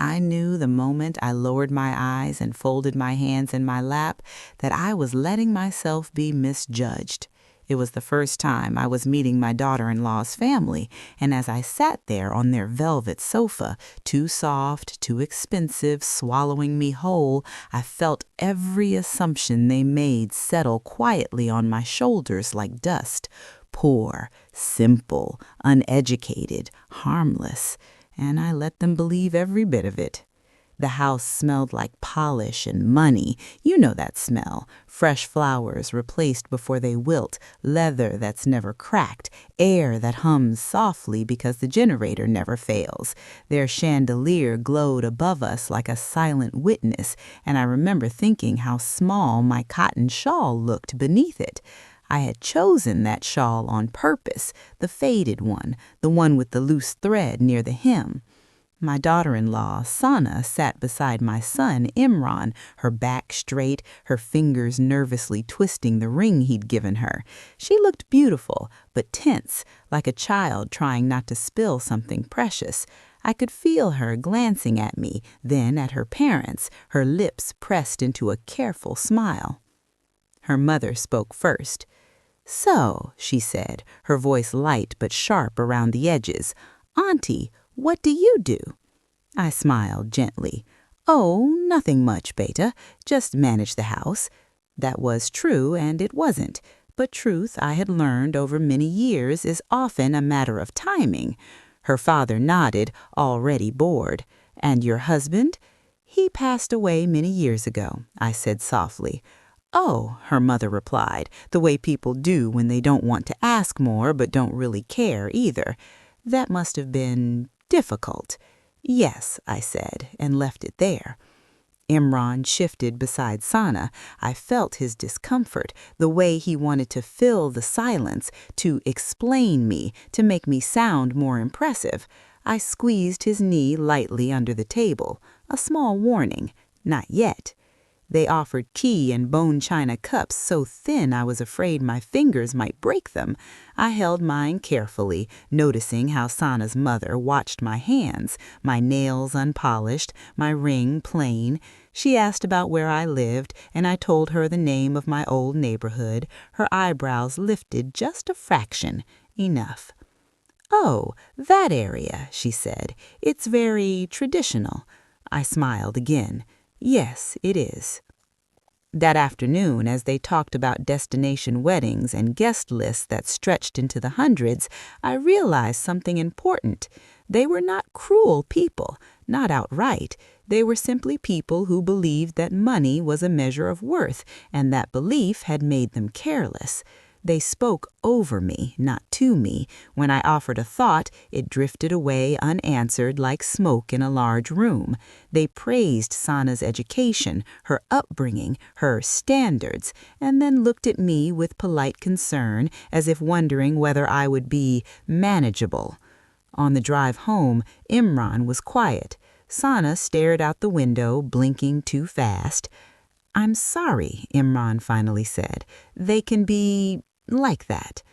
I knew the moment I lowered my eyes and folded my hands in my lap that I was letting myself be misjudged. It was the first time I was meeting my daughter-in-law's family, and as I sat there on their velvet sofa, too soft, too expensive, swallowing me whole, I felt every assumption they made settle quietly on my shoulders like dust. Poor, simple, uneducated, harmless, and I let them believe every bit of it. The house smelled like polish and money. You know that smell. Fresh flowers replaced before they wilt, leather that's never cracked, air that hums softly because the generator never fails. Their chandelier glowed above us like a silent witness, and I remember thinking how small my cotton shawl looked beneath it. I had chosen that shawl on purpose, the faded one, the one with the loose thread near the hem. My daughter-in-law, Sana, sat beside my son, Imran, her back straight, her fingers nervously twisting the ring he'd given her. She looked beautiful, but tense, like a child trying not to spill something precious. I could feel her glancing at me, then at her parents, her lips pressed into a careful smile. Her mother spoke first. "So," she said, her voice light but sharp around the edges, "Auntie, what do you do?" I smiled gently. "Oh, nothing much, Beta. Just manage the house." That was true, and it wasn't. But truth, I had learned over many years, is often a matter of timing. Her father nodded, already bored. "And your husband?" "He passed away many years ago," I said softly. "Oh," her mother replied, the way people do when they don't want to ask more but don't really care either. "That must have been difficult." "Yes," I said, and left it there. Imran shifted beside Sana. I felt his discomfort, the way he wanted to fill the silence, to explain me, to make me sound more impressive. I squeezed his knee lightly under the table, a small warning, not yet. They offered key and bone china cups so thin I was afraid my fingers might break them. I held mine carefully, noticing how Sana's mother watched my hands, my nails unpolished, my ring plain. She asked about where I lived, and I told her the name of my old neighborhood. Her eyebrows lifted just a fraction. Enough. "Oh, that area," she said. "It's very traditional." I smiled again. "Yes, it is." That afternoon, as they talked about destination weddings and guest lists that stretched into the hundreds, I realized something important. They were not cruel people, not outright. They were simply people who believed that money was a measure of worth, and that belief had made them careless. They spoke over me, not to me. When I offered a thought, it drifted away unanswered like smoke in a large room. They praised Sana's education, her upbringing, her standards, and then looked at me with polite concern, as if wondering whether I would be manageable. On the drive home, Imran was quiet. Sana stared out the window, blinking too fast. "I'm sorry," Imran finally said. "They can be like that."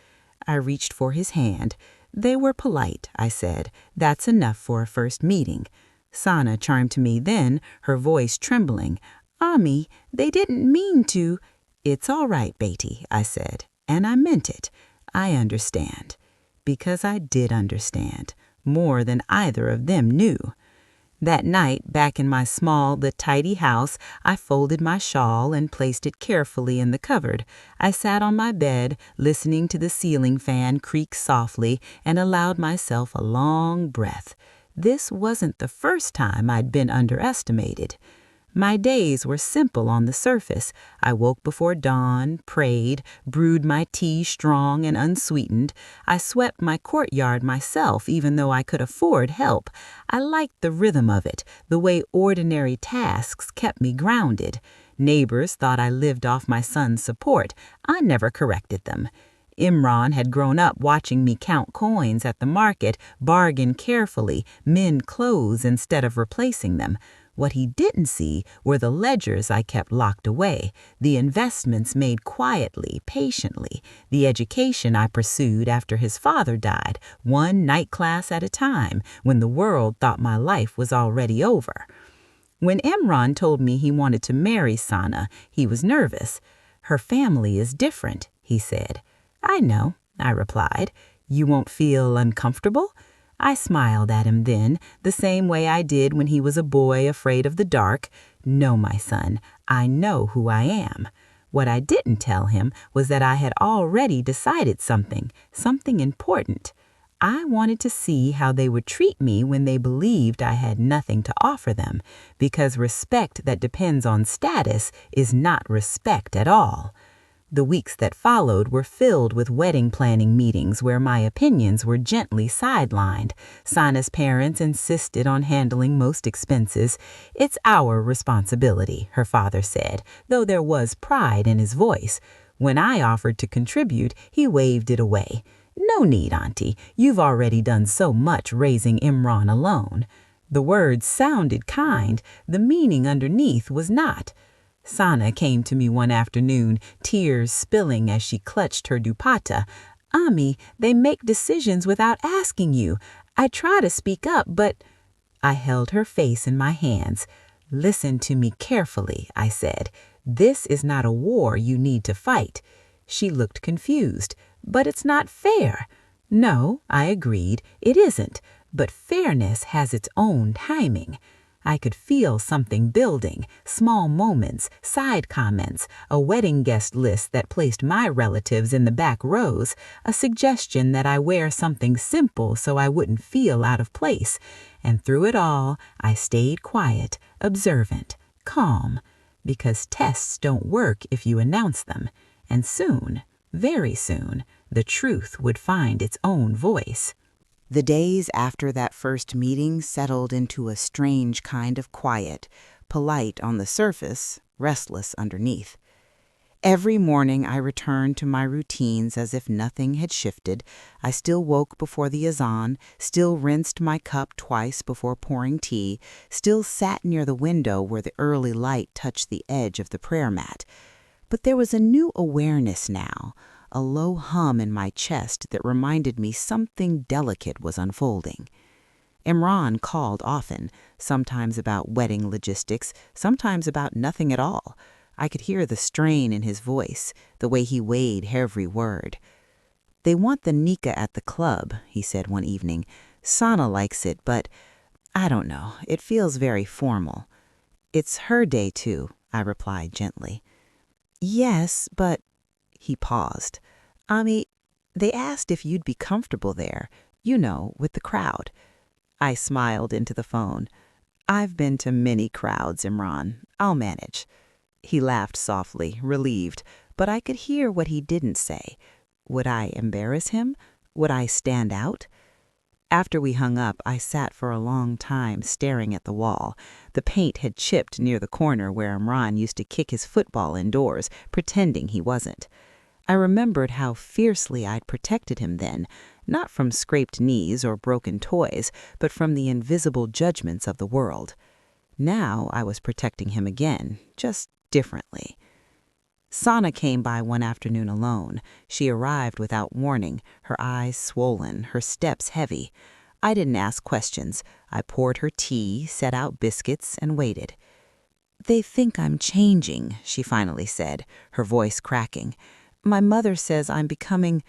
I reached for his hand. "They were polite," I said. "That's enough for a first meeting." Sana turned to me then, her voice trembling. "Ami, they didn't mean to—" "It's all right, Beatty," I said, and I meant it. I understand. Because I did understand, more than either of them knew. That night, back in my small but tidy house, I folded my shawl and placed it carefully in the cupboard. I sat on my bed, listening to the ceiling fan creak softly, and allowed myself a long breath. This wasn't the first time I'd been underestimated. My days were simple on the surface. I woke before dawn, prayed, brewed my tea strong and unsweetened. I swept my courtyard myself, even though I could afford help. I liked the rhythm of it, the way ordinary tasks kept me grounded. Neighbors thought I lived off my son's support. I never corrected them. Imran had grown up watching me count coins at the market, bargain carefully, mend clothes instead of replacing them. What he didn't see were the ledgers I kept locked away, the investments made quietly, patiently, the education I pursued after his father died, one night class at a time, when the world thought my life was already over. When Imran told me he wanted to marry Sana, he was nervous. "Her family is different," he said. "I know," I replied. "You won't feel uncomfortable?" I smiled at him then, the same way I did when he was a boy afraid of the dark. "No, my son, I know who I am." What I didn't tell him was that I had already decided something important. I wanted to see how they would treat me when they believed I had nothing to offer them, because respect that depends on status is not respect at all. The weeks that followed were filled with wedding planning meetings where my opinions were gently sidelined. Sana's parents insisted on handling most expenses. "It's our responsibility," her father said, though there was pride in his voice. When I offered to contribute, he waved it away. "No need, Auntie. You've already done so much raising Imran alone." The words sounded kind. The meaning underneath was not. Sana came to me one afternoon, tears spilling as she clutched her dupatta. "Ami, they make decisions without asking you. I try to speak up, but—" I held her face in my hands. "Listen to me carefully," I said. "This is not a war you need to fight." She looked confused. "But it's not fair." "No," I agreed, "it isn't. But fairness has its own timing." I could feel something building, small moments, side comments, a wedding guest list that placed my relatives in the back rows, a suggestion that I wear something simple so I wouldn't feel out of place. And through it all, I stayed quiet, observant, calm, because tests don't work if you announce them. And soon, very soon, the truth would find its own voice. The days after that first meeting settled into a strange kind of quiet, polite on the surface, restless underneath. Every morning I returned to my routines as if nothing had shifted. I still woke before the azan, still rinsed my cup twice before pouring tea, still sat near the window where the early light touched the edge of the prayer mat. But there was a new awareness now, a low hum in my chest that reminded me something delicate was unfolding. Imran called often, sometimes about wedding logistics, sometimes about nothing at all. I could hear the strain in his voice, the way he weighed every word. "They want the nikah at the club," he said one evening. "Sana likes it, but I don't know, it feels very formal." "It's her day too," I replied gently. "Yes, but—" He paused. "Ami, they asked if you'd be comfortable there, with the crowd." I smiled into the phone. "I've been to many crowds, Imran. I'll manage." He laughed softly, relieved, but I could hear what he didn't say. Would I embarrass him? Would I stand out? After we hung up, I sat for a long time staring at the wall. The paint had chipped near the corner where Imran used to kick his football indoors, pretending he wasn't. I remembered how fiercely I'd protected him then, not from scraped knees or broken toys, but from the invisible judgments of the world. Now I was protecting him again, just differently. Sana came by one afternoon alone. She arrived without warning, her eyes swollen, her steps heavy. I didn't ask questions. I poured her tea, set out biscuits, and waited. "They think I'm changing," she finally said, her voice cracking. "My mother says I'm becoming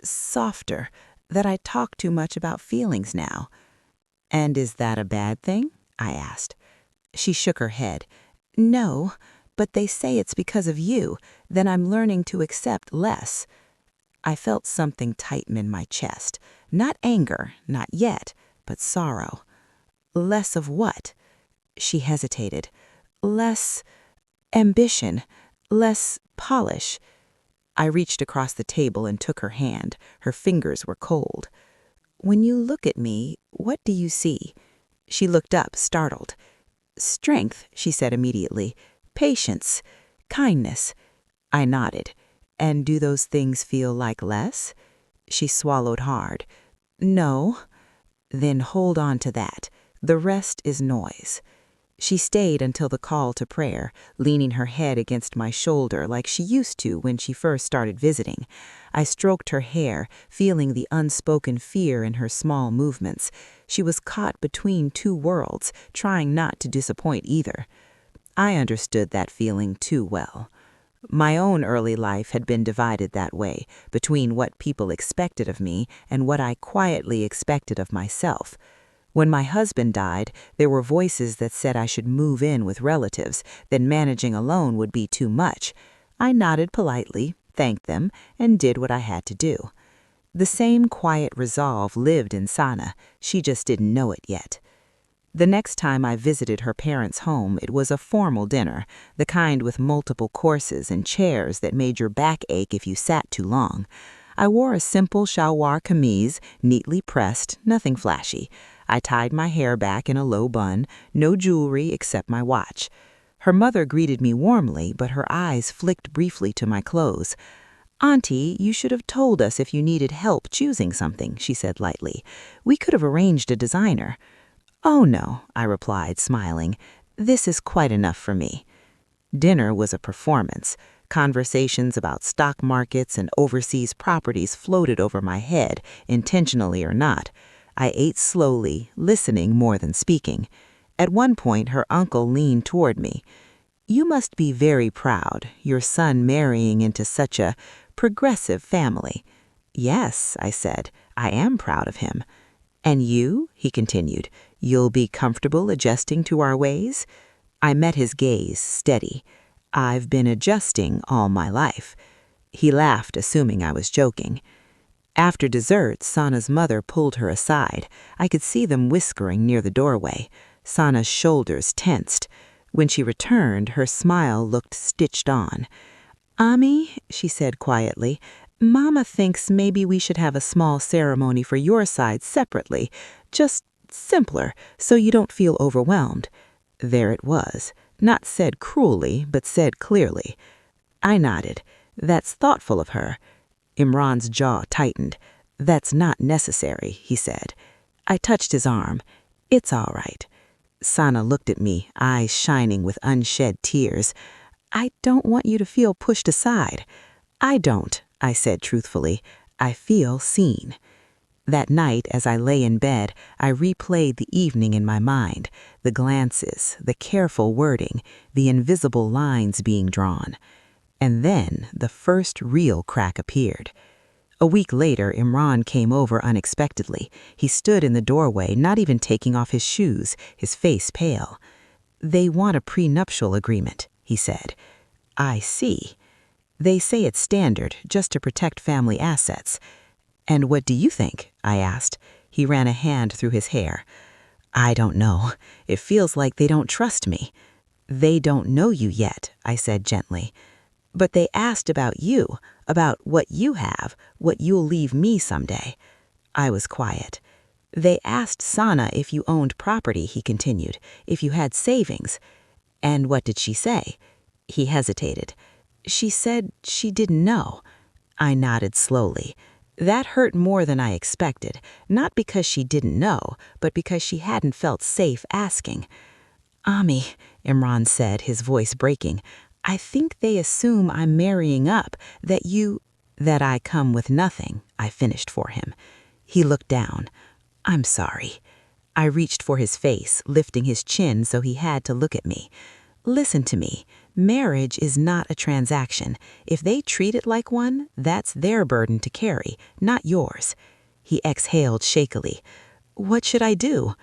softer, that I talk too much about feelings now." "And is that a bad thing?" I asked. She shook her head. "No, but they say it's because of you, then I'm learning to accept less." I felt something tighten in my chest. Not anger, not yet, but sorrow. "Less of what?" She hesitated. "Less ambition, less polish." I reached across the table and took her hand. Her fingers were cold. "When you look at me, what do you see?" She looked up, startled. "Strength," she said immediately. "Patience, kindness." I nodded. "And do those things feel like less?" She swallowed hard. "No." "Then hold on to that. The rest is noise." She stayed until the call to prayer, leaning her head against my shoulder like she used to when she first started visiting. I stroked her hair, feeling the unspoken fear in her small movements. She was caught between two worlds, trying not to disappoint either. I understood that feeling too well. My own early life had been divided that way, between what people expected of me and what I quietly expected of myself. When my husband died, there were voices that said I should move in with relatives, that managing alone would be too much. I nodded politely, thanked them, and did what I had to do. The same quiet resolve lived in Sana. She just didn't know it yet. The next time I visited her parents' home, it was a formal dinner, the kind with multiple courses and chairs that made your back ache if you sat too long. I wore a simple shalwar kameez, neatly pressed, nothing flashy. I tied my hair back in a low bun, no jewelry except my watch. Her mother greeted me warmly, but her eyes flicked briefly to my clothes. "Auntie, you should have told us if you needed help choosing something," she said lightly. "We could have arranged a designer." "Oh, no," I replied, smiling. "This is quite enough for me." Dinner was a performance. Conversations about stock markets and overseas properties floated over my head, intentionally or not. I ate slowly, listening more than speaking. At one point, her uncle leaned toward me. "You must be very proud, your son marrying into such a progressive family." "Yes," I said, "I am proud of him." "And you?" he continued. "You'll be comfortable adjusting to our ways?" I met his gaze, steady. "I've been adjusting all my life." He laughed, assuming I was joking. After dessert, Sana's mother pulled her aside. I could see them whispering near the doorway. Sana's shoulders tensed. When she returned, her smile looked stitched on. "Ami," she said quietly, "Mama thinks maybe we should have a small ceremony for your side separately, just simpler, so you don't feel overwhelmed." There it was, not said cruelly, but said clearly. I nodded. "That's thoughtful of her." Imran's jaw tightened. "That's not necessary," he said. I touched his arm. "It's all right." Sana looked at me, eyes shining with unshed tears. "I don't want you to feel pushed aside." "I don't," I said truthfully. "I feel seen." That night, as I lay in bed, I replayed the evening in my mind, the glances, the careful wording, the invisible lines being drawn. And then the first real crack appeared. A week later, Imran came over unexpectedly. He stood in the doorway, not even taking off his shoes, his face pale. "They want a prenuptial agreement," he said. "I see. They say it's standard, just to protect family assets." "And what do you think?" I asked. He ran a hand through his hair. "I don't know. It feels like they don't trust me." "They don't know you yet," I said gently. "But they asked about you, about what you have, what you'll leave me someday." I was quiet. "They asked Sana if you owned property," he continued, "if you had savings." "And what did she say?" He hesitated. "She said she didn't know." I nodded slowly. That hurt more than I expected, not because she didn't know, but because she hadn't felt safe asking. "Ami," Imran said, his voice breaking, "I think they assume I'm marrying up, that I come with nothing," I finished for him. He looked down. "I'm sorry." I reached for his face, lifting his chin so he had to look at me. "Listen to me. Marriage is not a transaction. If they treat it like one, that's their burden to carry, not yours." He exhaled shakily. "What should I do?"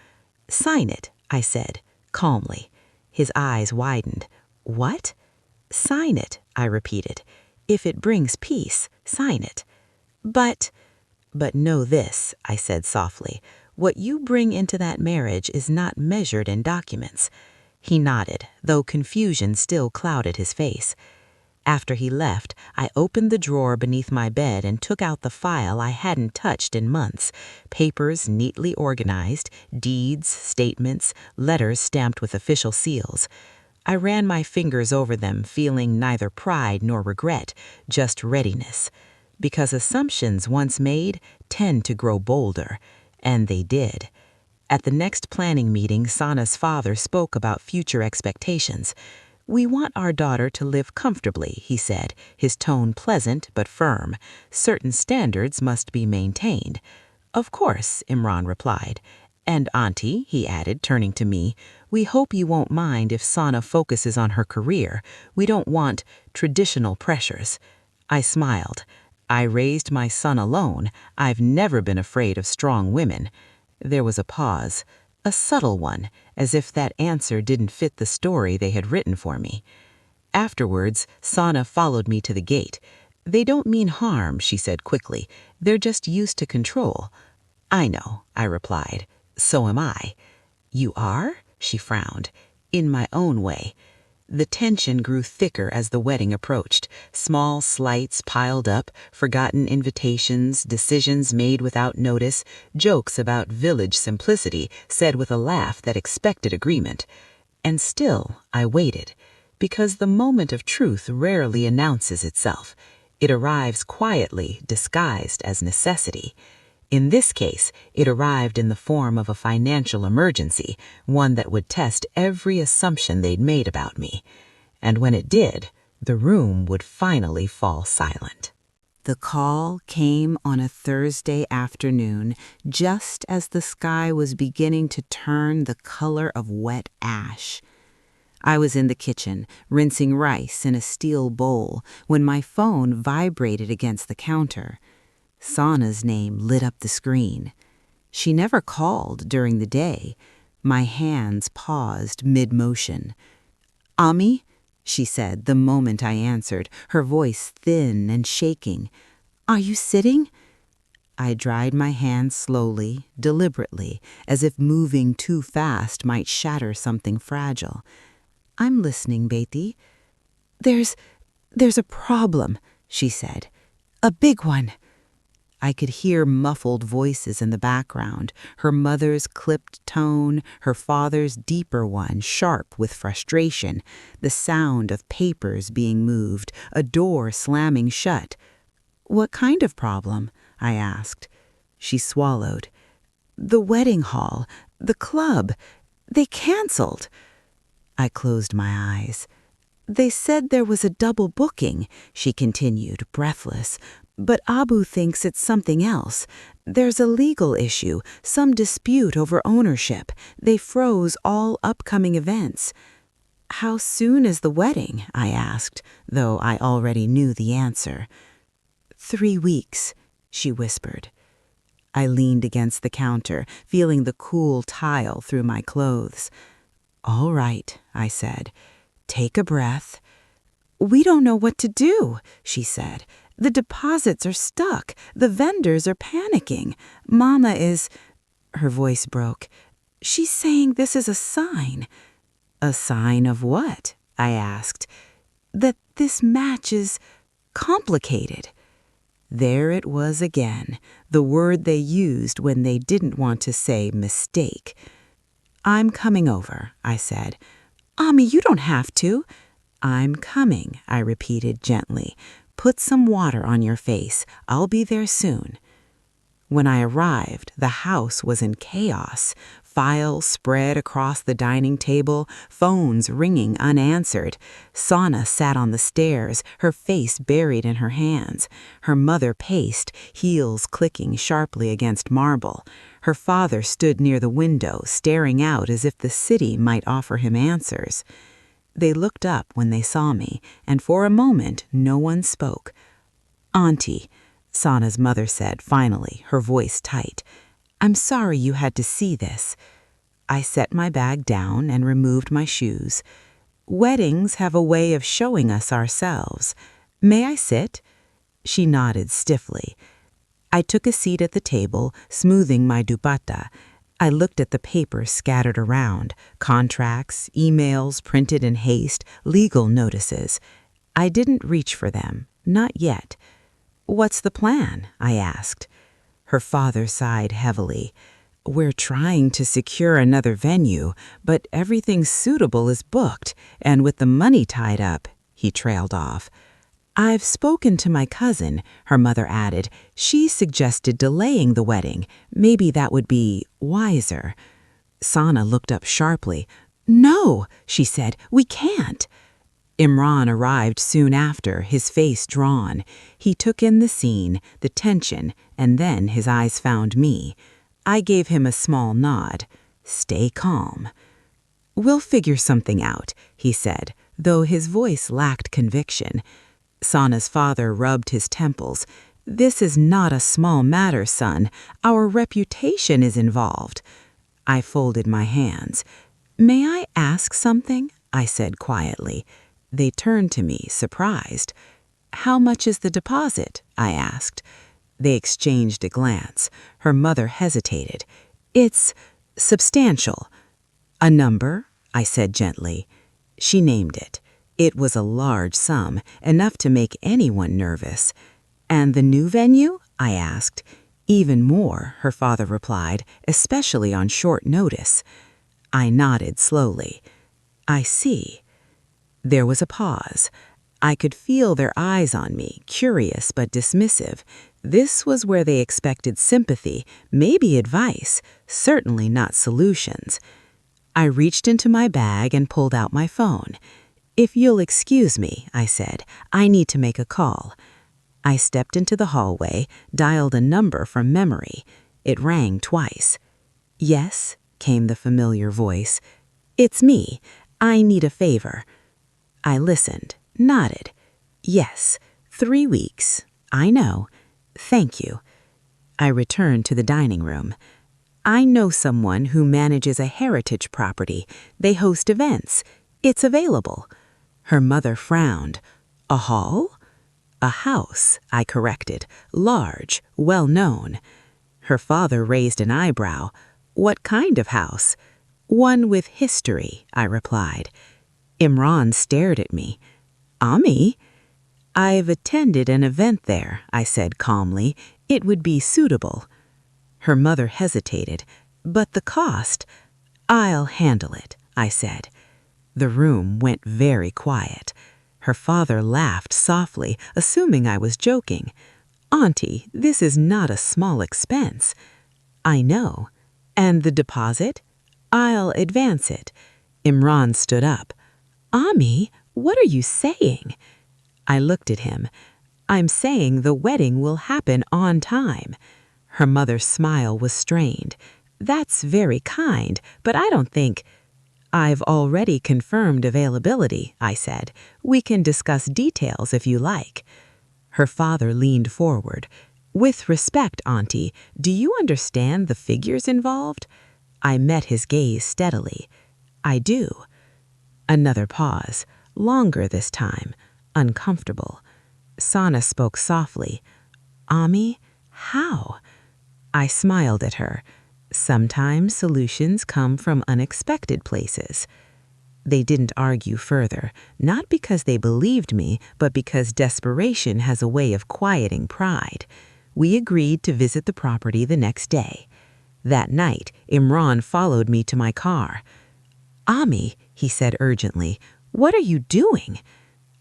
"Sign it," I said, calmly. His eyes widened. "What?" "Sign it," I repeated. "If it brings peace, sign it." But know this," I said softly. "What you bring into that marriage is not measured in documents." He nodded, though confusion still clouded his face. After he left, I opened the drawer beneath my bed and took out the file I hadn't touched in months. Papers neatly organized, deeds, statements, letters stamped with official seals. I ran my fingers over them, feeling neither pride nor regret, just readiness. Because assumptions once made tend to grow bolder, and they did. At the next planning meeting, Sana's father spoke about future expectations. "We want our daughter to live comfortably," he said, his tone pleasant but firm. "Certain standards must be maintained." "Of course," Imran replied. "And Auntie," he added, turning to me, "we hope you won't mind if Sana focuses on her career. We don't want traditional pressures." I smiled. "I raised my son alone. I've never been afraid of strong women." There was a pause, a subtle one, as if that answer didn't fit the story they had written for me. Afterwards, Sana followed me to the gate. "They don't mean harm," she said quickly. "They're just used to control." "I know," I replied. "So am I." "You are?" she frowned. "In my own way." The tension grew thicker as the wedding approached. Small slights piled up, forgotten invitations, decisions made without notice, jokes about village simplicity said with a laugh that expected agreement. And still I waited, because the moment of truth rarely announces itself. It arrives quietly, disguised as necessity. In this case, it arrived in the form of a financial emergency, one that would test every assumption they'd made about me. And when it did, the room would finally fall silent. The call came on a Thursday afternoon, just as the sky was beginning to turn the color of wet ash. I was in the kitchen, rinsing rice in a steel bowl, when my phone vibrated against the counter. Sana's name lit up the screen. She never called during the day. My hands paused mid-motion. "Ami?" she said the moment I answered, her voice thin and shaking. "Are you sitting?" I dried my hands slowly, deliberately, as if moving too fast might shatter something fragile. "I'm listening, Beti." There's a problem," she said. "A big one." I could hear muffled voices in the background, her mother's clipped tone, her father's deeper one, sharp with frustration, the sound of papers being moved, a door slamming shut. "What kind of problem?" I asked. She swallowed. "The wedding hall, the club, they canceled." I closed my eyes. "They said there was a double booking," she continued, breathless. "But Abu thinks it's something else. There's a legal issue, some dispute over ownership. They froze all upcoming events." "How soon is the wedding?" I asked, though I already knew the answer. 3 weeks, she whispered. I leaned against the counter, feeling the cool tile through my clothes. "All right," I said. "Take a breath." "We don't know what to do," she said. "The deposits are stuck. The vendors are panicking. Mama is—" Her voice broke. "She's saying this is a sign." "A sign of what?" I asked. "That this match is complicated." There it was again, the word they used when they didn't want to say mistake. "I'm coming over," I said. "Ami, you don't have to." "I'm coming," I repeated gently. "Put some water on your face. I'll be there soon." When I arrived, the house was in chaos. Files spread across the dining table, phones ringing unanswered. Sana sat on the stairs, her face buried in her hands. Her mother paced, heels clicking sharply against marble. Her father stood near the window, staring out as if the city might offer him answers. They looked up when they saw me, and for a moment no one spoke. "Auntie," Sana's mother said finally, her voice tight, "I'm sorry you had to see this." I set my bag down and removed my shoes. "Weddings have a way of showing us ourselves. May I sit?" She nodded stiffly. I took a seat at the table, smoothing my dupatta. I looked at the papers scattered around, contracts, emails printed in haste, legal notices. I didn't reach for them, not yet. "What's the plan?" I asked. Her father sighed heavily. "We're trying to secure another venue, but everything suitable is booked, and with the money tied up," he trailed off. "I've spoken to my cousin," her mother added. "She suggested delaying the wedding. Maybe that would be wiser." Sana looked up sharply. "No," she said, "we can't." Imran arrived soon after, his face drawn. He took in the scene, the tension, and then his eyes found me. I gave him a small nod. "Stay calm." "We'll figure something out," he said, though his voice lacked conviction. Sana's father rubbed his temples. "This is not a small matter, son. Our reputation is involved." I folded my hands. "May I ask something?" I said quietly. They turned to me, surprised. "How much is the deposit?" I asked. They exchanged a glance. Her mother hesitated. "It's substantial." "A number?" I said gently. She named it. It was a large sum, enough to make anyone nervous. "And the new venue?" I asked. "Even more," her father replied, "especially on short notice." I nodded slowly. "I see." There was a pause. I could feel their eyes on me, curious but dismissive. This was where they expected sympathy, maybe advice, certainly not solutions. I reached into my bag and pulled out my phone. "If you'll excuse me," I said, "I need to make a call." I stepped into the hallway, dialed a number from memory. It rang twice. "Yes," came the familiar voice. "It's me. I need a favor." I listened, nodded. "Yes, 3 weeks. I know. Thank you." I returned to the dining room. "I know someone who manages a heritage property. They host events. It's available." Her mother frowned. "A hall?" "A house," I corrected. "Large, well known." Her father raised an eyebrow. "What kind of house?" "One with history," I replied. Imran stared at me. "Ami?" "I've attended an event there," I said calmly. "It would be suitable." Her mother hesitated. "But the cost?" "I'll handle it," I said. The room went very quiet. Her father laughed softly, assuming I was joking. "Auntie, this is not a small expense." "I know." "And the deposit?" "I'll advance it." Imran stood up. "Ami, what are you saying?" I looked at him. "I'm saying the wedding will happen on time." Her mother's smile was strained. "That's very kind, but I don't think—" "I've already confirmed availability," I said. "We can discuss details if you like." Her father leaned forward. "With respect, Auntie, do you understand the figures involved?" I met his gaze steadily. "I do." Another pause, longer this time, uncomfortable. Sana spoke softly. "Ami, how?" I smiled at her. "Sometimes solutions come from unexpected places." They didn't argue further, not because they believed me, but because desperation has a way of quieting pride. We agreed to visit the property the next day. That night, Imran followed me to my car. "Ami," he said urgently, "what are you doing?"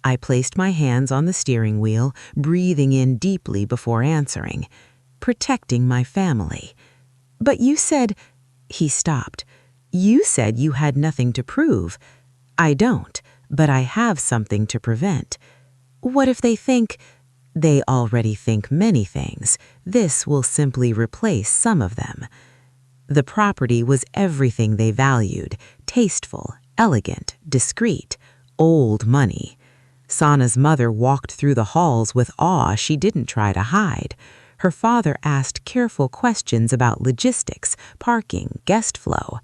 I placed my hands on the steering wheel, breathing in deeply before answering. "Protecting my family." "But you said—" He stopped. "You said you had nothing to prove." "I don't, but I have something to prevent." "What if they think—" "They already think many things. This will simply replace some of them." The property was everything they valued: tasteful, elegant, discreet, old money. Sana's mother walked through the halls with awe she didn't try to hide. Her father asked careful questions about logistics, parking, guest flow.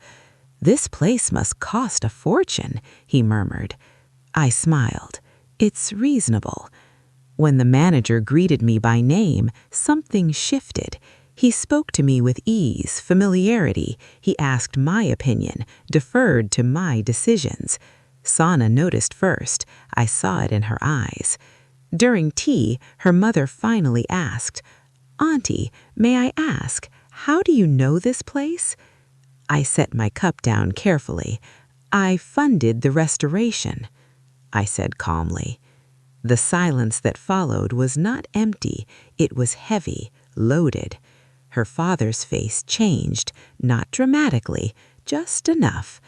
"This place must cost a fortune," he murmured. I smiled. "It's reasonable." When the manager greeted me by name, something shifted. He spoke to me with ease, familiarity. He asked my opinion, deferred to my decisions. Sana noticed first. I saw it in her eyes. During tea, her mother finally asked, "Auntie, may I ask, how do you know this place?" I set my cup down carefully. "I funded the restoration," I said calmly. The silence that followed was not empty. It was heavy, loaded. Her father's face changed, not dramatically, just enough.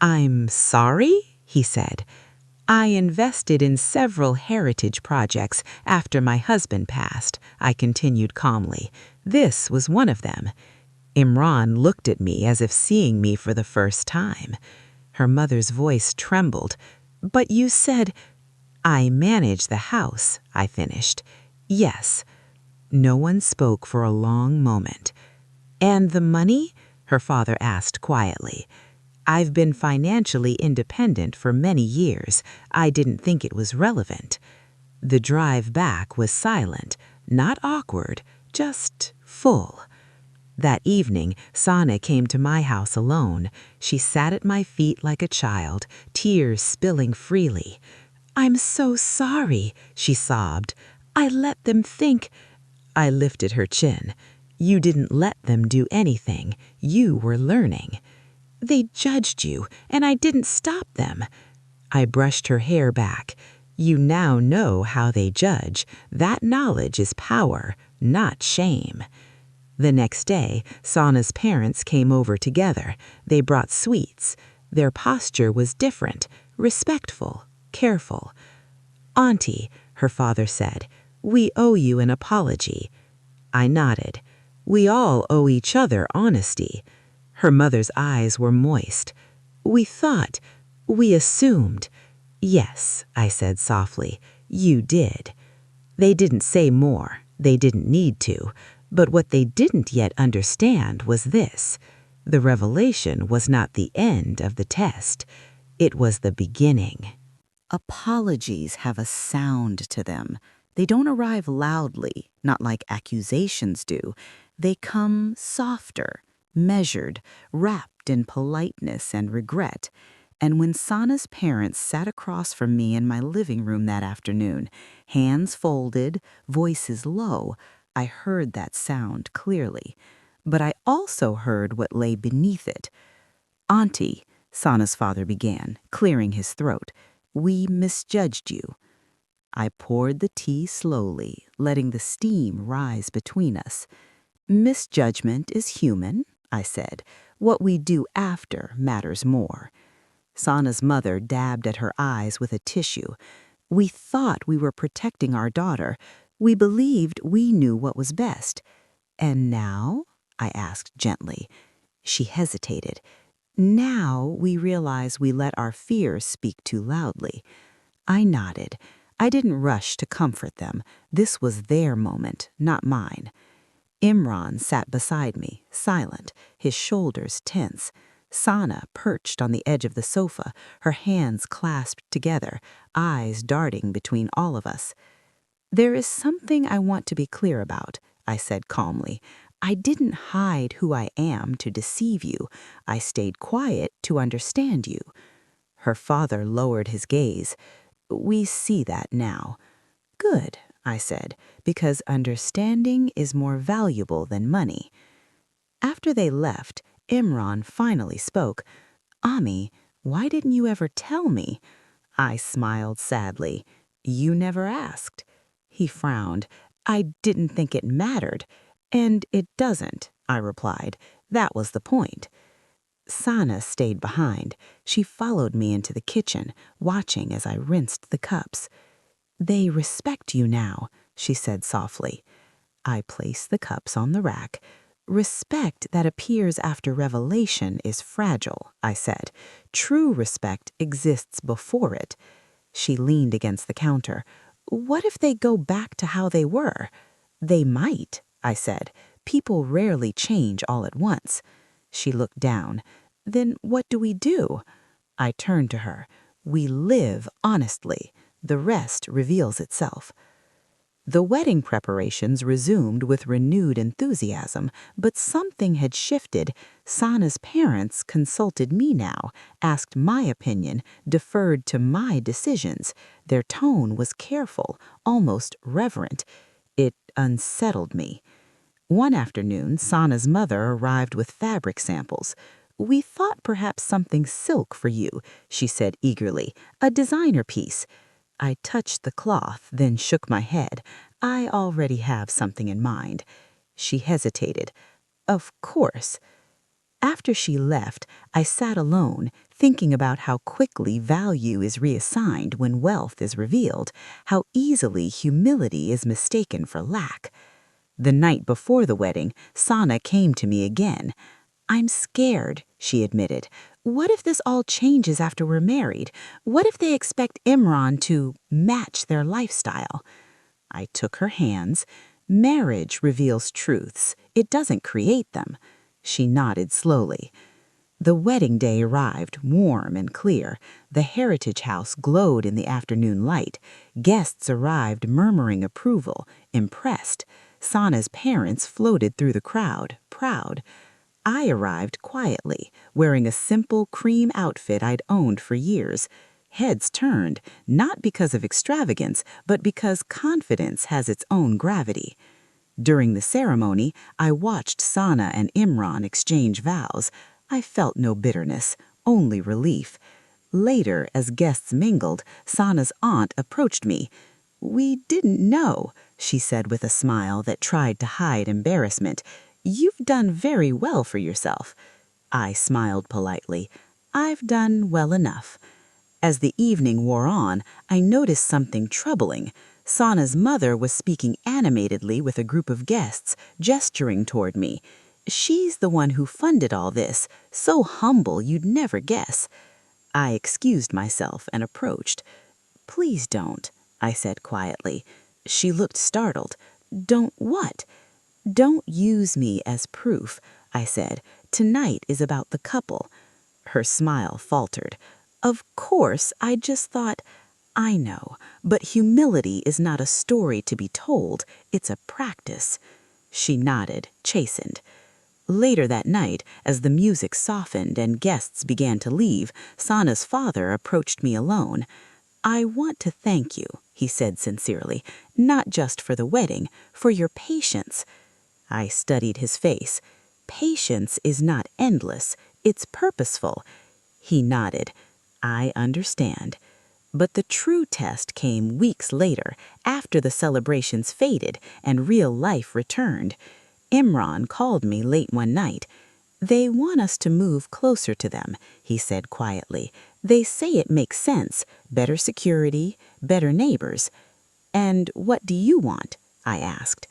"I'm sorry," he said. "I invested in several heritage projects after my husband passed," I continued calmly. "This was one of them." Imran looked at me as if seeing me for the first time. Her mother's voice trembled. "But you said—" "I manage the house," I finished. "Yes." No one spoke for a long moment. "And the money?" her father asked quietly. "I've been financially independent for many years. I didn't think it was relevant." The drive back was silent, not awkward, just full. That evening, Sana came to my house alone. She sat at my feet like a child, tears spilling freely. "I'm so sorry," she sobbed. "I let them think—" I lifted her chin. "You didn't let them do anything. You were learning." "They judged you, and I didn't stop them." I brushed her hair back. "You now know how they judge. That knowledge is power, not shame." The next day, Sana's parents came over together. They brought sweets. Their posture was different, respectful, careful. "Auntie," her father said, "we owe you an apology." I nodded. "We all owe each other honesty." Her mother's eyes were moist. We assumed." "Yes," I said softly, "you did." They didn't say more. They didn't need to. But what they didn't yet understand was this. The revelation was not the end of the test. It was the beginning. Apologies have a sound to them. They don't arrive loudly, not like accusations do. They come softer, measured, wrapped in politeness and regret. And when Sana's parents sat across from me in my living room that afternoon, hands folded, voices low, I heard that sound clearly. But I also heard what lay beneath it. "Auntie," Sana's father began, clearing his throat, "we misjudged you." I poured the tea slowly, letting the steam rise between us. "Misjudgment is human," I said. "What we do after matters more." Sana's mother dabbed at her eyes with a tissue. "We thought we were protecting our daughter. We believed we knew what was best." "And now?" I asked gently. She hesitated. "Now we realize we let our fears speak too loudly." I nodded. I didn't rush to comfort them. This was their moment, not mine. Imran sat beside me, silent, his shoulders tense. Sana perched on the edge of the sofa, her hands clasped together, eyes darting between all of us. "There is something I want to be clear about," I said calmly. "I didn't hide who I am to deceive you. I stayed quiet to understand you." Her father lowered his gaze. "We see that now." "Good," I said, "because understanding is more valuable than money." After they left, Imran finally spoke. "Ami, why didn't you ever tell me?" I smiled sadly. "You never asked." He frowned. "I didn't think it mattered." "And it doesn't," I replied. "That was the point." Sana stayed behind. She followed me into the kitchen, watching as I rinsed the cups. "They respect you now," she said softly. I placed the cups on the rack. "Respect that appears after revelation is fragile," I said. "True respect exists before it." She leaned against the counter. "What if they go back to how they were?" "They might," I said. "People rarely change all at once." She looked down. "Then what do we do?" I turned to her. "We live honestly. The rest reveals itself." The wedding preparations resumed with renewed enthusiasm, but something had shifted. Sana's parents consulted me now, asked my opinion, deferred to my decisions. Their tone was careful, almost reverent. It unsettled me. One afternoon, Sana's mother arrived with fabric samples. "We thought perhaps something silk for you," she said eagerly. "A designer piece." I touched the cloth, then shook my head. "I already have something in mind." She hesitated. "Of course." After she left, I sat alone, thinking about how quickly value is reassigned when wealth is revealed, how easily humility is mistaken for lack. The night before the wedding, Sana came to me again. "I'm scared," she admitted. "What if this all changes after we're married? What if they expect Imran to match their lifestyle?" I took her hands. "Marriage reveals truths. It doesn't create them." She nodded slowly. The wedding day arrived, warm and clear. The heritage house glowed in the afternoon light. Guests arrived murmuring approval, impressed. Sana's parents floated through the crowd, proud. I arrived quietly, wearing a simple cream outfit I'd owned for years. Heads turned, not because of extravagance, but because confidence has its own gravity. During the ceremony, I watched Sana and Imran exchange vows. I felt no bitterness, only relief. Later, as guests mingled, Sana's aunt approached me. "We didn't know," she said with a smile that tried to hide embarrassment. "You've done very well for yourself." I smiled politely. "I've done well enough." As the evening wore on, I noticed something troubling. Sana's mother was speaking animatedly with a group of guests, gesturing toward me. "She's the one who funded all this, so humble you'd never guess." I excused myself and approached. "Please don't," I said quietly. She looked startled. "Don't what?" "Don't use me as proof," I said. "Tonight is about the couple." Her smile faltered. "Of course, I just thought—" "I know, but humility is not a story to be told, it's a practice." She nodded, chastened. Later that night, as the music softened and guests began to leave, Sana's father approached me alone. "I want to thank you," he said sincerely, "not just for the wedding, for your patience." I studied his face. "Patience is not endless, it's purposeful." He nodded. "I understand." But the true test came weeks later, after the celebrations faded and real life returned. Imran called me late one night. "They want us to move closer to them," he said quietly. "They say it makes sense. Better security, better neighbors." "And what do you want?" I asked.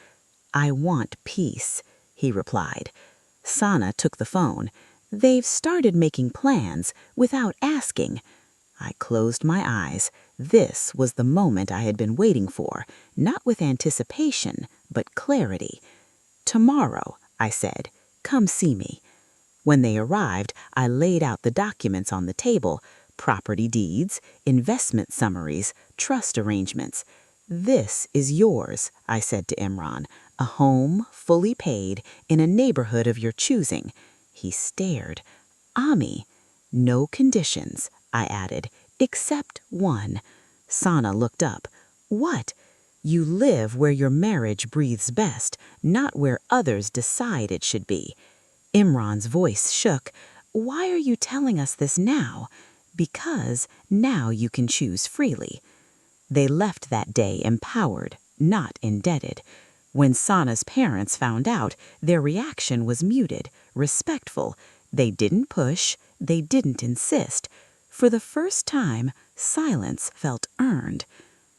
"I want peace," he replied. Sana took the phone. "They've started making plans without asking." I closed my eyes. This was the moment I had been waiting for, not with anticipation, but clarity. "Tomorrow," I said, "come see me." When they arrived, I laid out the documents on the table: property deeds, investment summaries, trust arrangements. "This is yours," I said to Imran, "a home, fully paid, in a neighborhood of your choosing." He stared. "Ami." "No conditions," I added, "except one." Sana looked up. "What?" "You live where your marriage breathes best, not where others decide it should be." Imran's voice shook. "Why are you telling us this now?" "Because now you can choose freely." They left that day empowered, not indebted. When Sana's parents found out, their reaction was muted, respectful. They didn't push, they didn't insist. For the first time, silence felt earned.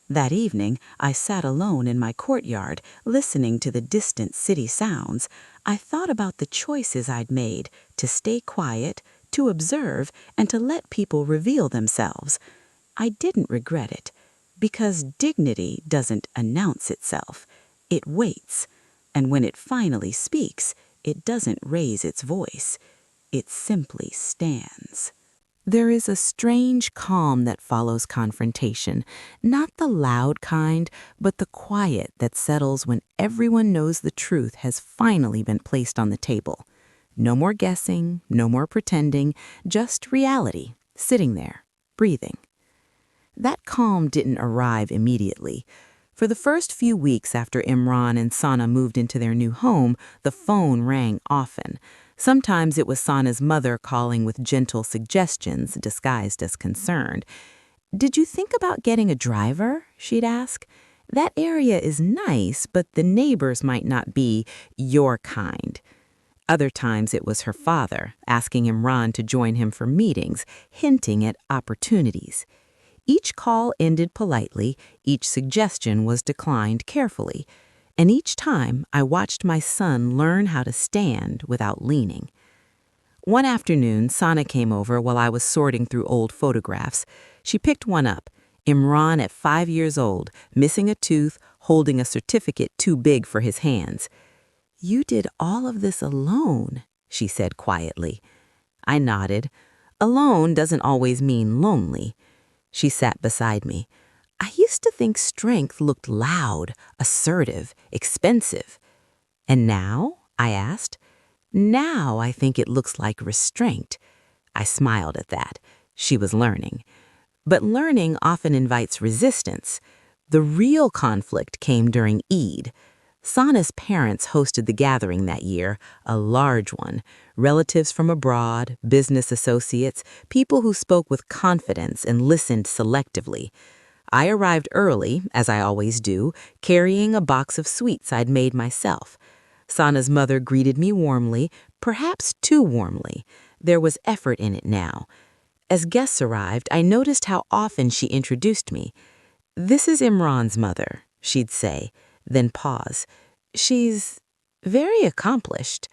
That evening, I sat alone in my courtyard, listening to the distant city sounds. I thought about the choices I'd made, to stay quiet, to observe, and to let people reveal themselves. I didn't regret it, because dignity doesn't announce itself. It waits, and when it finally speaks, it doesn't raise its voice. It simply stands. There is a strange calm that follows confrontation, not the loud kind, but the quiet that settles when everyone knows the truth has finally been placed on the table. No more guessing, no more pretending, just reality, sitting there, breathing. That calm didn't arrive immediately. For the first few weeks after Imran and Sana moved into their new home, the phone rang often. Sometimes it was Sana's mother calling with gentle suggestions disguised as concern. "Did you think about getting a driver?" she'd ask. "That area is nice, but the neighbors might not be your kind." Other times it was her father, asking Imran to join him for meetings, hinting at opportunities. Each call ended politely, each suggestion was declined carefully, and each time I watched my son learn how to stand without leaning. One afternoon, Sana came over while I was sorting through old photographs. She picked one up, Imran at 5 years old, missing a tooth, holding a certificate too big for his hands. "You did all of this alone," she said quietly. I nodded. Alone doesn't always mean lonely. She sat beside me. "I used to think strength looked loud, assertive, expensive." "And now?" I asked. "Now I think it looks like restraint." I smiled at that. She was learning. But learning often invites resistance. The real conflict came during Eid. Sana's parents hosted the gathering that year, a large one. Relatives from abroad, business associates, people who spoke with confidence and listened selectively. I arrived early, as I always do, carrying a box of sweets I'd made myself. Sana's mother greeted me warmly, perhaps too warmly. There was effort in it now. As guests arrived, I noticed how often she introduced me. "This is Imran's mother," she'd say, then pause. "She's very accomplished."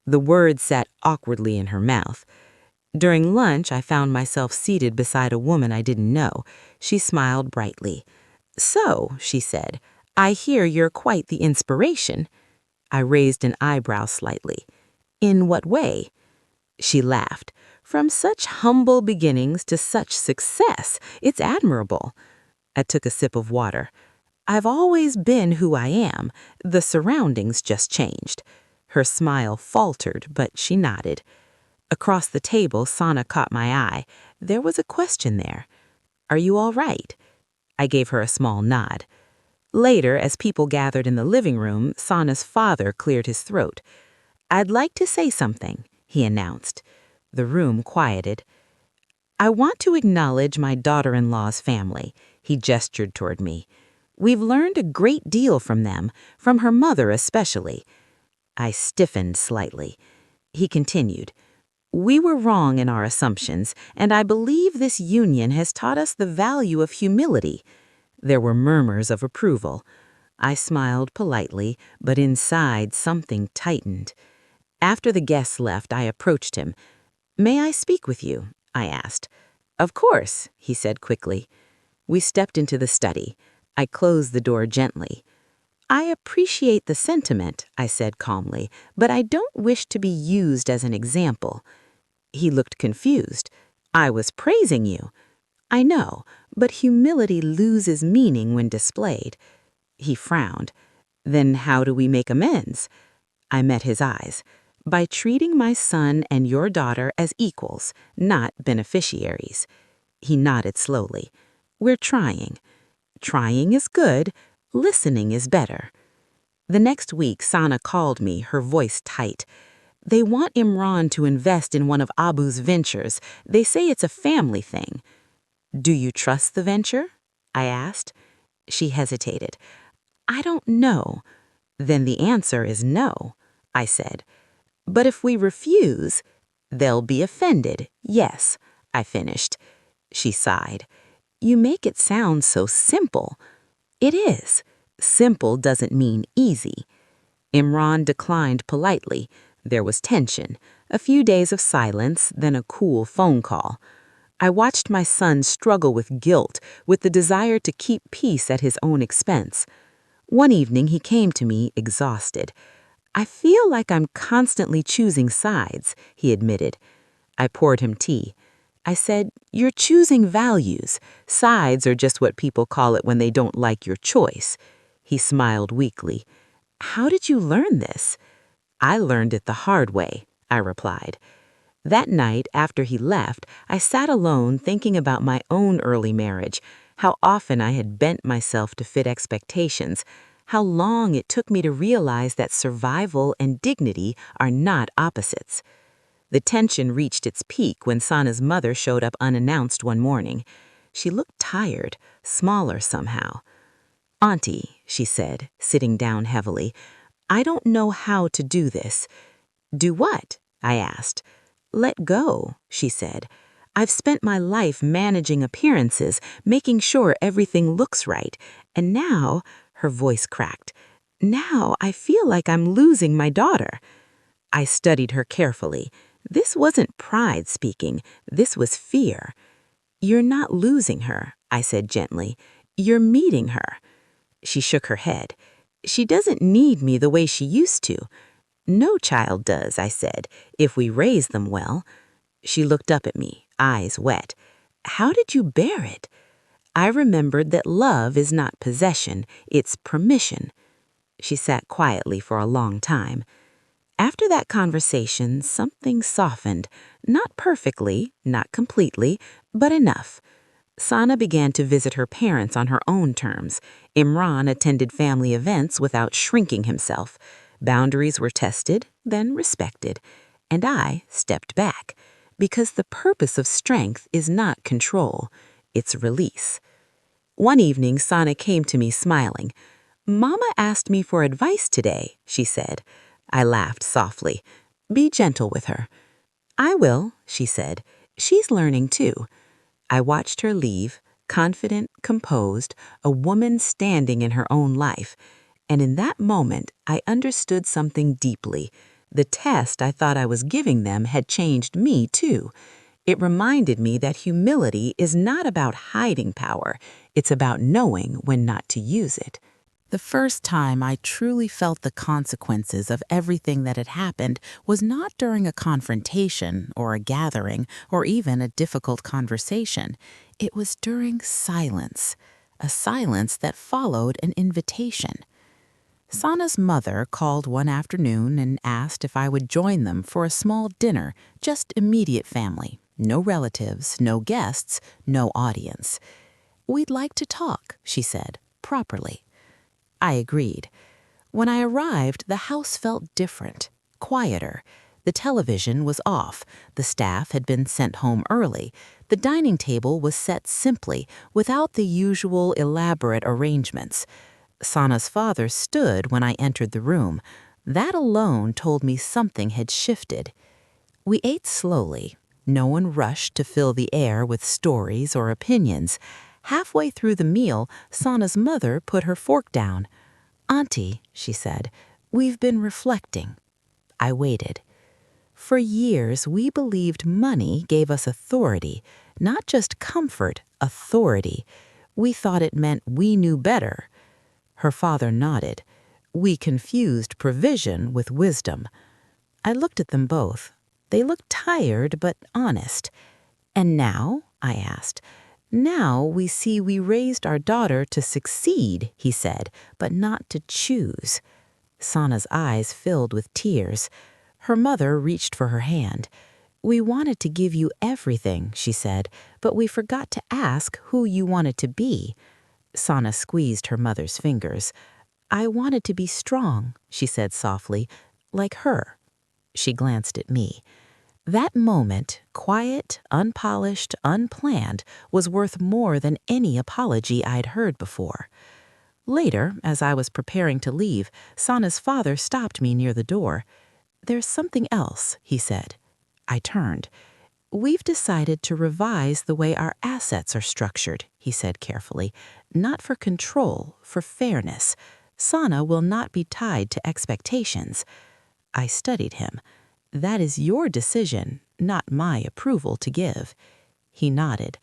The words sat awkwardly in her mouth. During lunch, I found myself seated beside a woman I didn't know. She smiled brightly. "So," she said, "I hear you're quite the inspiration." I raised an eyebrow slightly. "In what way?" She laughed. "From such humble beginnings to such success. It's admirable." I took a sip of water. "I've always been who I am. The surroundings just changed." Her smile faltered, but she nodded. Across the table, Sana caught my eye. There was a question there. "Are you all right?" I gave her a small nod. Later, as people gathered in the living room, Sana's father cleared his throat. "I'd like to say something," he announced. The room quieted. "I want to acknowledge my daughter-in-law's family." He gestured toward me. "We've learned a great deal from them, from her mother especially." I stiffened slightly. He continued. "We were wrong in our assumptions, and I believe this union has taught us the value of humility." There were murmurs of approval. I smiled politely, but inside something tightened. After the guests left, I approached him. "May I speak with you?" I asked. "Of course," he said quickly. We stepped into the study. I closed the door gently. "I appreciate the sentiment," I said calmly, "but I don't wish to be used as an example." He looked confused. "I was praising you." "I know, but humility loses meaning when displayed." He frowned. "Then how do we make amends?" I met his eyes. "By treating my son and your daughter as equals, not beneficiaries." He nodded slowly. "We're trying." Trying is good. Listening is better. The next week, Sana called me, her voice tight. "They want Imran to invest in one of Abu's ventures. They say it's a family thing." "Do you trust the venture?" I asked. She hesitated. "I don't know." "Then the answer is no," I said. "But if we refuse, they'll be offended, yes," I finished. She sighed. "You make it sound so simple." "It is. Simple doesn't mean easy." Imran declined politely. There was tension. A few days of silence, then a cool phone call. I watched my son struggle with guilt, with the desire to keep peace at his own expense. One evening he came to me exhausted. "I feel like I'm constantly choosing sides," he admitted. I poured him tea. I said, "You're choosing values. Sides are just what people call it when they don't like your choice." He smiled weakly. "How did you learn this?" "I learned it the hard way," I replied. That night, after he left, I sat alone thinking about my own early marriage, how often I had bent myself to fit expectations, how long it took me to realize that survival and dignity are not opposites. The tension reached its peak when Sana's mother showed up unannounced one morning. She looked tired, smaller somehow. "Auntie," she said, sitting down heavily, "I don't know how to do this." Do what? I asked. Let go, she said. I've spent my life managing appearances, making sure everything looks right, and now, her voice cracked, now I feel like I'm losing my daughter. I studied her carefully. This wasn't pride speaking, this was fear. You're not losing her, I said gently. You're meeting her. She shook her head. She doesn't need me the way she used to. No child does, I said, if we raise them well. She looked up at me, eyes wet. How did you bear it? I remembered that love is not possession, it's permission. She sat quietly for a long time. After that conversation, something softened, not perfectly, not completely, but enough. Sana began to visit her parents on her own terms. Imran attended family events without shrinking himself. Boundaries were tested, then respected. And I stepped back, because the purpose of strength is not control, it's release. One evening, Sana came to me smiling. Mama asked me for advice today, she said. I laughed softly. Be gentle with her. I will, she said. She's learning too. I watched her leave, confident, composed, a woman standing in her own life. And in that moment, I understood something deeply. The test I thought I was giving them had changed me too. It reminded me that humility is not about hiding power. It's about knowing when not to use it. The first time I truly felt the consequences of everything that had happened was not during a confrontation or a gathering or even a difficult conversation. It was during silence, a silence that followed an invitation. Sana's mother called one afternoon and asked if I would join them for a small dinner, just immediate family. No relatives, no guests, no audience. We'd like to talk, she said, properly. I agreed. When I arrived, the house felt different, quieter. The television was off. The staff had been sent home early. The dining table was set simply, without the usual elaborate arrangements. Sana's father stood when I entered the room. That alone told me something had shifted. We ate slowly. No one rushed to fill the air with stories or opinions. Halfway through the meal, Sana's mother put her fork down. Auntie, she said, we've been reflecting. I waited. For years, we believed money gave us authority, not just comfort, authority. We thought it meant we knew better. Her father nodded. We confused provision with wisdom. I looked at them both. They looked tired but honest. And now? I asked. Now we see we raised our daughter to succeed, he said, but not to choose. Sana's eyes filled with tears. Her mother reached for her hand. We wanted to give you everything, she said, but we forgot to ask who you wanted to be. Sana squeezed her mother's fingers. I wanted to be strong, she said softly, like her. She glanced at me. That moment, quiet, unpolished, unplanned, was worth more than any apology I'd heard before. Later, as I was preparing to leave, Sana's father stopped me near the door. There's something else, he said. I turned. We've decided to revise the way our assets are structured, he said carefully. Not for control, for fairness. Sana will not be tied to expectations. I studied him. That is your decision, not my approval to give. He nodded.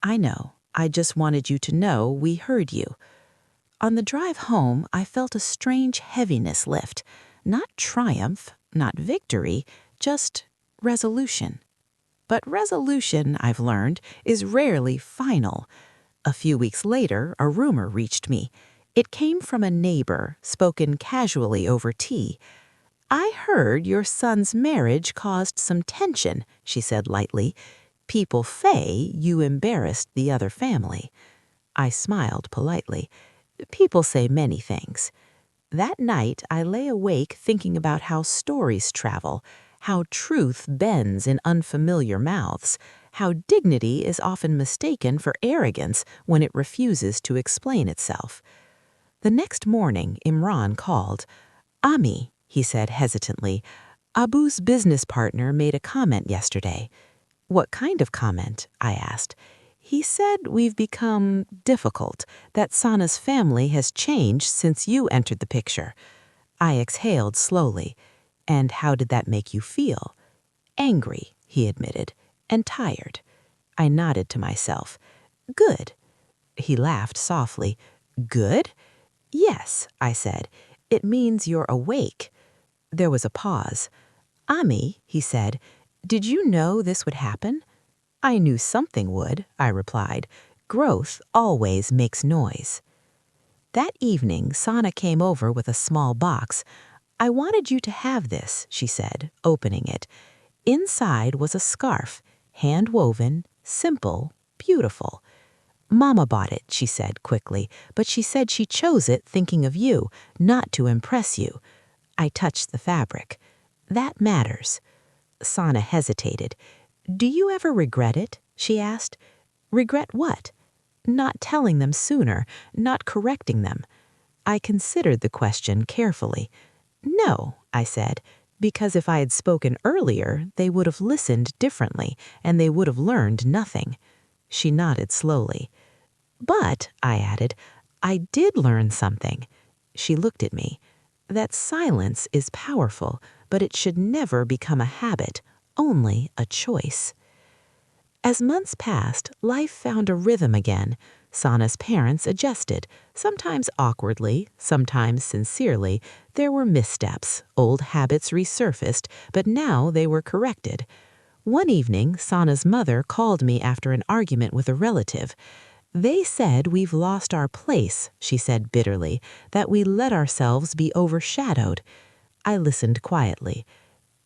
I know. I just wanted you to know we heard you. On the drive home, I felt a strange heaviness lift. Not triumph, not victory, just resolution. But resolution, I've learned, is rarely final. A few weeks later, a rumor reached me. It came from a neighbor, spoken casually over tea. I heard your son's marriage caused some tension, she said lightly. People say you embarrassed the other family. I smiled politely. People say many things. That night, I lay awake thinking about how stories travel, how truth bends in unfamiliar mouths, how dignity is often mistaken for arrogance when it refuses to explain itself. The next morning, Imran called. Ami, he said hesitantly, Abu's business partner made a comment yesterday. What kind of comment? I asked. He said we've become difficult, that Sana's family has changed since you entered the picture. I exhaled slowly. And how did that make you feel? Angry, he admitted, and tired. I nodded to myself. Good. He laughed softly. Good? Yes, I said. It means you're awake. There was a pause. Ami, he said, did you know this would happen? I knew something would, I replied. Growth always makes noise. That evening, Sana came over with a small box. I wanted you to have this, she said, opening it. Inside was a scarf, hand-woven, simple, beautiful. Mama bought it, she said quickly, but she said she chose it thinking of you, not to impress you. I touched the fabric. That matters. Sana hesitated. Do you ever regret it? She asked. Regret what? Not telling them sooner, not correcting them. I considered the question carefully. No, I said, because if I had spoken earlier, they would have listened differently, and they would have learned nothing. She nodded slowly. But, I added, I did learn something. She looked at me. That silence is powerful, but it should never become a habit, only a choice. As months passed, life found a rhythm again. Sana's parents adjusted, sometimes awkwardly, sometimes sincerely. There were missteps, old habits resurfaced, but now they were corrected. One evening, Sana's mother called me after an argument with a relative. They said we've lost our place, she said bitterly, that we let ourselves be overshadowed. I listened quietly.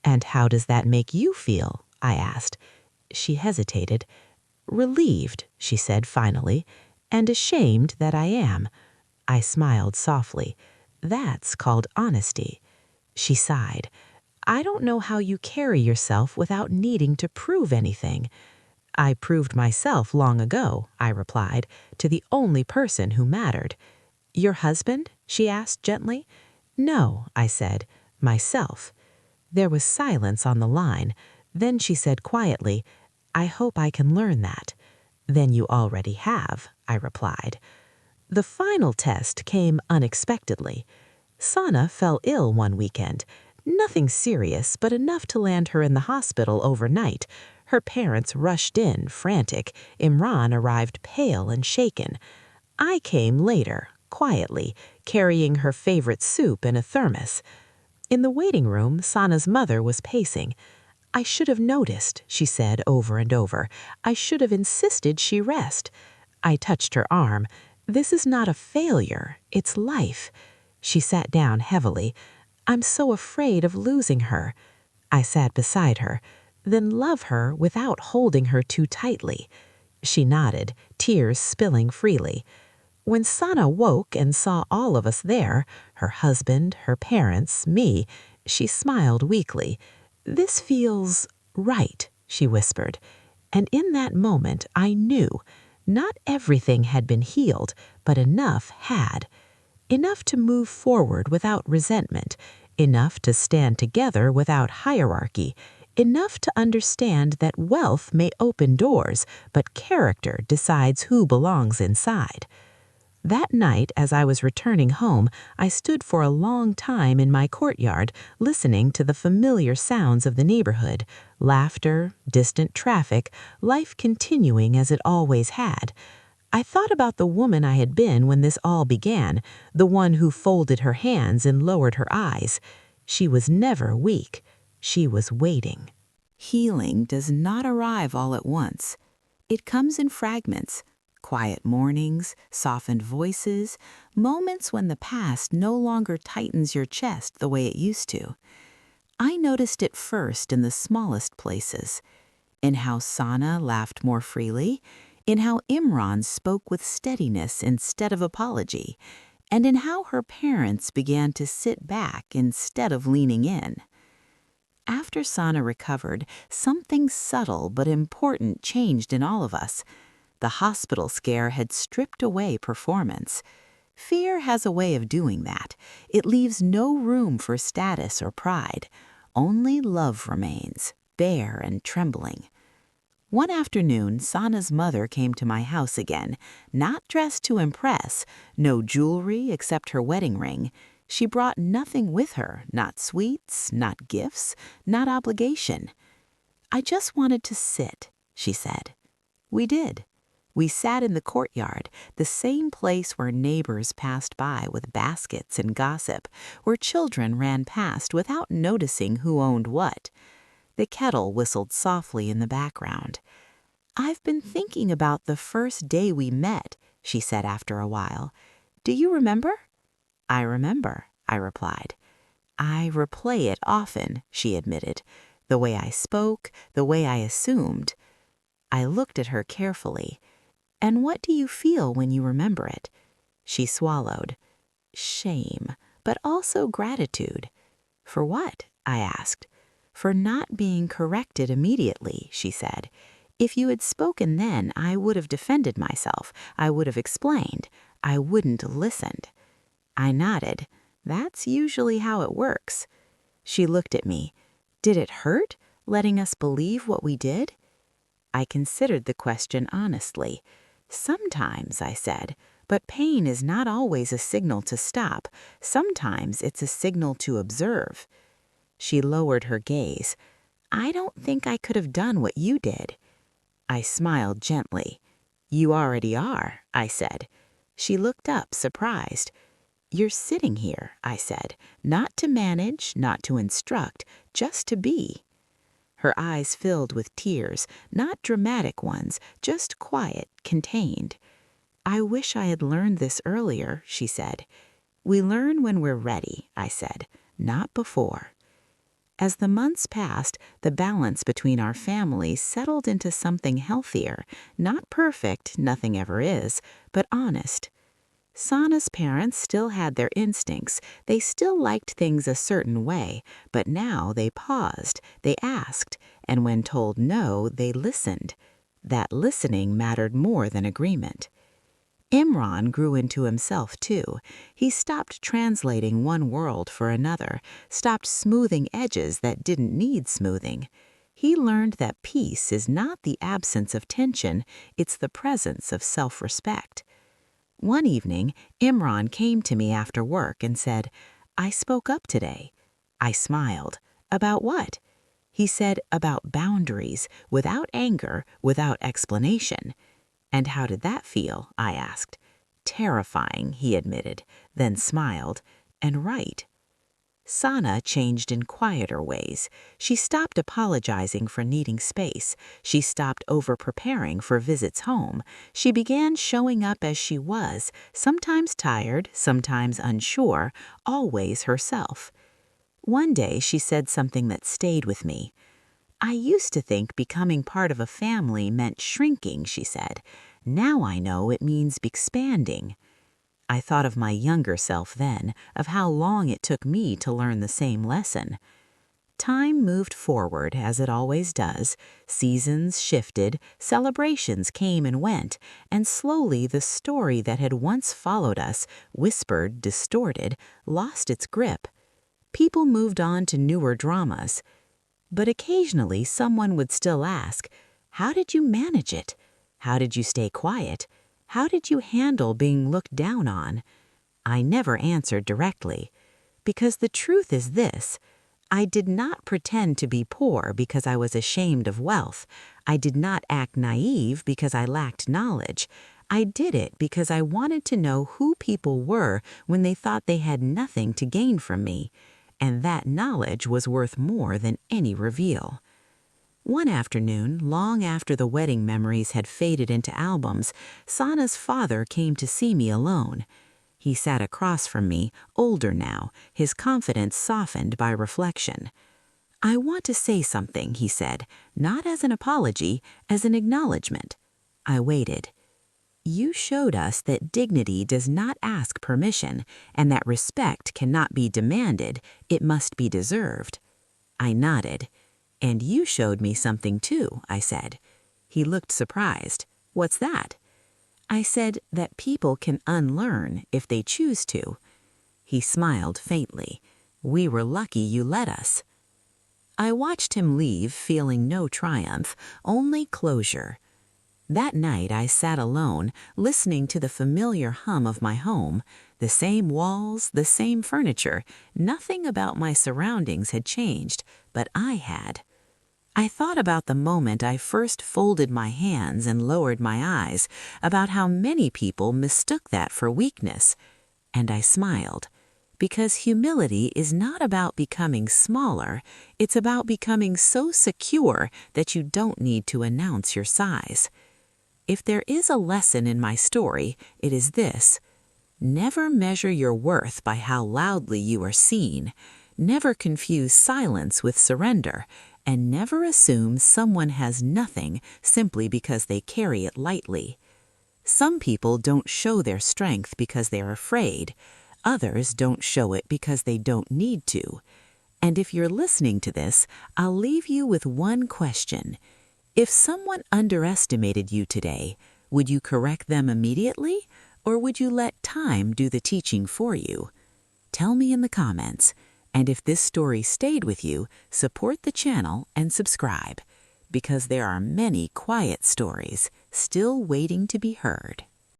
And how does that make you feel? I asked. She hesitated. Relieved, she said finally, and ashamed that I am. I smiled softly. That's called honesty. She sighed. I don't know how you carry yourself without needing to prove anything. I proved myself long ago, I replied, to the only person who mattered. Your husband? She asked gently. No, I said, myself. There was silence on the line. Then she said quietly, I hope I can learn that. Then you already have, I replied. The final test came unexpectedly. Sana fell ill one weekend. Nothing serious, but enough to land her in the hospital overnight. Her parents rushed in, frantic. Imran arrived pale and shaken. I came later, quietly, carrying her favorite soup in a thermos. In the waiting room, Sana's mother was pacing. I should have noticed, she said over and over. I should have insisted she rest. I touched her arm. This is not a failure, it's life. She sat down heavily. I'm so afraid of losing her. I sat beside her. Then love her without holding her too tightly. She nodded, tears spilling freely. When Sana woke and saw all of us there, her husband, her parents, me, she smiled weakly. This feels right, she whispered. And in that moment I knew not everything had been healed, but enough had. Enough to move forward without resentment, enough to stand together without hierarchy, enough to understand that wealth may open doors, but character decides who belongs inside. That night, as I was returning home, I stood for a long time in my courtyard, listening to the familiar sounds of the neighborhood, laughter, distant traffic, life continuing as it always had. I thought about the woman I had been when this all began, the one who folded her hands and lowered her eyes. She was never weak. She was waiting. Healing does not arrive all at once. It comes in fragments. Quiet mornings, softened voices, moments when the past no longer tightens your chest the way it used to. I noticed it first in the smallest places, in how Sana laughed more freely, in how Imran spoke with steadiness instead of apology, and in how her parents began to sit back instead of leaning in. After Sana recovered, something subtle but important changed in all of us. The hospital scare had stripped away performance. Fear has a way of doing that. It leaves no room for status or pride. Only love remains, bare and trembling. One afternoon, Sana's mother came to my house again, not dressed to impress, no jewelry except her wedding ring. She brought nothing with her, not sweets, not gifts, not obligation. "I just wanted to sit," she said. We did. We sat in the courtyard, the same place where neighbors passed by with baskets and gossip, where children ran past without noticing who owned what. The kettle whistled softly in the background. "I've been thinking about the first day we met," she said after a while. "Do you remember?" "I remember," I replied. "I replay it often," she admitted. "The way I spoke, the way I assumed." I looked at her carefully. "And what do you feel when you remember it?" She swallowed. "Shame, but also gratitude." "For what?" I asked. "For not being corrected immediately," she said. "If you had spoken then, I would have defended myself. I would have explained. I wouldn't have listened." I nodded. "That's usually how it works." She looked at me. "Did it hurt, letting us believe what we did?" I considered the question honestly. "Sometimes," I said, "but pain is not always a signal to stop. Sometimes it's a signal to observe." She lowered her gaze. "I don't think I could have done what you did." I smiled gently. "You already are," I said. She looked up, surprised. "You're sitting here," I said, "not to manage, not to instruct, just to be." Her eyes filled with tears, not dramatic ones, just quiet, contained. "I wish I had learned this earlier," she said. "We learn when we're ready," I said, "not before." As the months passed, the balance between our families settled into something healthier, not perfect, nothing ever is, but honest. Sana's parents still had their instincts. They still liked things a certain way, but now they paused, they asked, and when told no, they listened. That listening mattered more than agreement. Imran grew into himself, too. He stopped translating one world for another, stopped smoothing edges that didn't need smoothing. He learned that peace is not the absence of tension, it's the presence of self-respect. One evening, Imran came to me after work and said, "I spoke up today." I smiled. "About what?" He said, "About boundaries, without anger, without explanation." "And how did that feel?" I asked. "Terrifying," he admitted, then smiled. "And right." Sana changed in quieter ways. She stopped apologizing for needing space. She stopped over-preparing for visits home. She began showing up as she was, sometimes tired, sometimes unsure, always herself. One day she said something that stayed with me. "I used to think becoming part of a family meant shrinking," she said. "Now I know it means expanding." I thought of my younger self then, of how long it took me to learn the same lesson. Time moved forward, as it always does. Seasons shifted, celebrations came and went, and slowly the story that had once followed us, whispered, distorted, lost its grip. People moved on to newer dramas. But occasionally someone would still ask, "How did you manage it? How did you stay quiet? How did you handle being looked down on?" I never answered directly, because the truth is this: I did not pretend to be poor because I was ashamed of wealth. I did not act naive because I lacked knowledge. I did it because I wanted to know who people were when they thought they had nothing to gain from me, and that knowledge was worth more than any reveal. One afternoon, long after the wedding memories had faded into albums, Sana's father came to see me alone. He sat across from me, older now, his confidence softened by reflection. "I want to say something," he said, "not as an apology, as an acknowledgement." I waited. "You showed us that dignity does not ask permission, and that respect cannot be demanded, it must be deserved." I nodded. "And you showed me something too," I said. He looked surprised. "What's that?" I said that people can unlearn if they choose to. He smiled faintly. "We were lucky you let us." I watched him leave, feeling no triumph, only closure. That night I sat alone, listening to the familiar hum of my home, the same walls, the same furniture. Nothing about my surroundings had changed, but I had. I thought about the moment I first folded my hands and lowered my eyes, about how many people mistook that for weakness. And I smiled, because humility is not about becoming smaller, it's about becoming so secure that you don't need to announce your size. If there is a lesson in my story, it is this: never measure your worth by how loudly you are seen, never confuse silence with surrender, and never assume someone has nothing simply because they carry it lightly. Some people don't show their strength because they're afraid. Others don't show it because they don't need to. And if you're listening to this, I'll leave you with one question. If someone underestimated you today, would you correct them immediately, or would you let time do the teaching for you? Tell me in the comments. And if this story stayed with you, support the channel and subscribe, because there are many quiet stories still waiting to be heard.